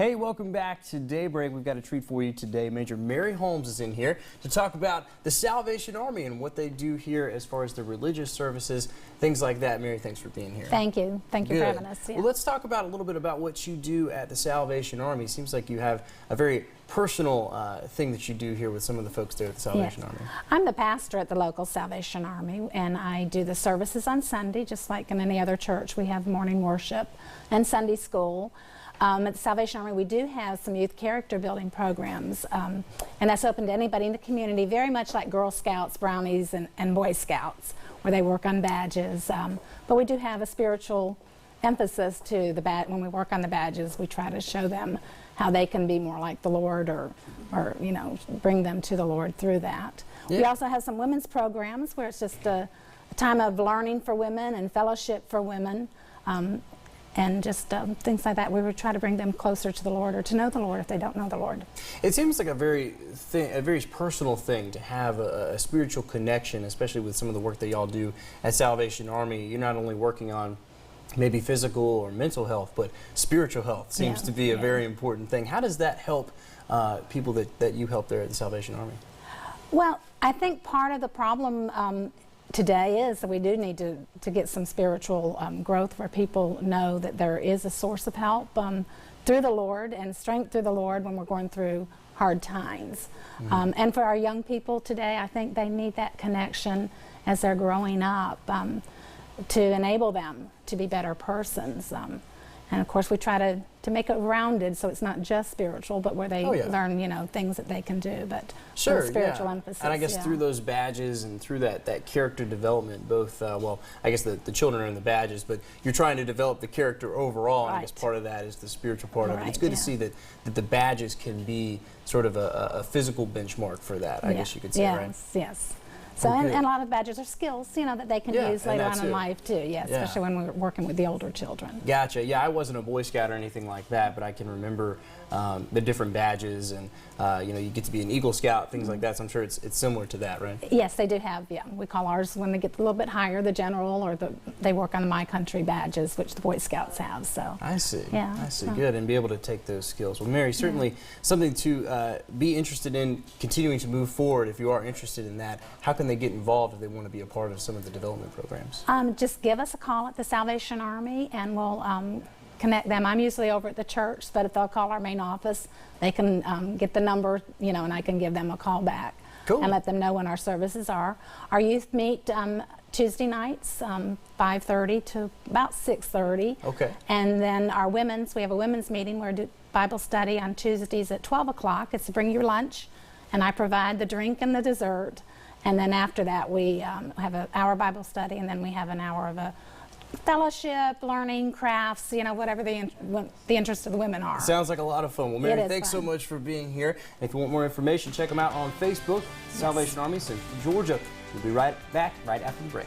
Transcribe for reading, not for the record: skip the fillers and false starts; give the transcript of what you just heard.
Hey, welcome back to Daybreak. We've got a treat for you today. Major Mary Holmes is in here to talk about the Salvation Army and what they do here as far as the religious services, things like that. Mary, thanks for being here. Thank you. Thank you for having us. Yeah. Well, let's talk about a little bit about what you do at the Salvation Army. It seems like you have a very personal thing that you do here with some of the folks there at the Salvation Army. I'm the pastor at the local Salvation Army, and I do the services on Sunday, just like in any other church. We have morning worship and Sunday school. At the Salvation Army, we do have some youth character building programs, and that's open to anybody in the community, very much like Girl Scouts, Brownies, and Boy Scouts, where they work on badges. But we do have a spiritual emphasis to the when we work on the badges. We try to show them how they can be more like the Lord, or you know, bring them to the Lord through that. Yeah. We also have some women's programs where it's just a time of learning for women and fellowship for women. And just things like that. We would try to bring them closer to the Lord, or to know the Lord if they don't know the Lord. It seems like a very personal thing to have a spiritual connection, especially with some of the work that y'all do at Salvation Army. You're not only working on maybe physical or mental health, but spiritual health seems to be a very important thing. How does that help people that you help there at the Salvation Army? Well, I think part of the problem today is that we do need to get some spiritual growth, where people know that there is a source of help through the Lord and strength through the Lord when we're going through hard times. Mm-hmm. And for our young people today, I think they need that connection as they're growing up to enable them to be better persons. And of course, we try to make it rounded, so it's not just spiritual, but where they learn, you know, things that they can do, but with spiritual emphasis. And I guess through those badges and through that character development, both, well, I guess the children are in the badges, but you're trying to develop the character overall, and I guess part of that is the spiritual part of it. It's good to see that the badges can be sort of a physical benchmark for that, I guess you could say, right? Yes. So, and a lot of badges are skills, you know, that they can use later on in life too, especially when we're working with the older children. Gotcha. Yeah, I wasn't a Boy Scout or anything like that, but I can remember the different badges, and you know, you get to be an Eagle Scout, things like that, so I'm sure it's similar to that, right? Yes, they do have, we call ours, when they get a little bit higher, the general, or they work on the My Country badges, which the Boy Scouts have, so. I see. Yeah. I see. Good, and be able to take those skills. Well, Mary, certainly something to be interested in, continuing to move forward if you are interested in that. How can they get involved if they want to be a part of some of the development programs? Just give us a call at the Salvation Army, and we'll connect them. I'm usually over at the church, but if they'll call our main office, they can get the number, you know, and I can give them a call back. Cool. And let them know when our services are. Our youth meet Tuesday nights, 5:30 to about 6:30. Okay. And then our women's, we have a women's meeting where we do Bible study on Tuesdays at 12 o'clock. It's to bring your lunch, and I provide the drink and the dessert. And then after that, we have an hour Bible study, and then we have an hour of a fellowship, learning, crafts, you know, whatever the interest of the women are. Sounds like a lot of fun. Well, Mary, thanks so much for being here. If you want more information, check them out on Facebook, Salvation Army, Central Georgia. We'll be right back right after the break.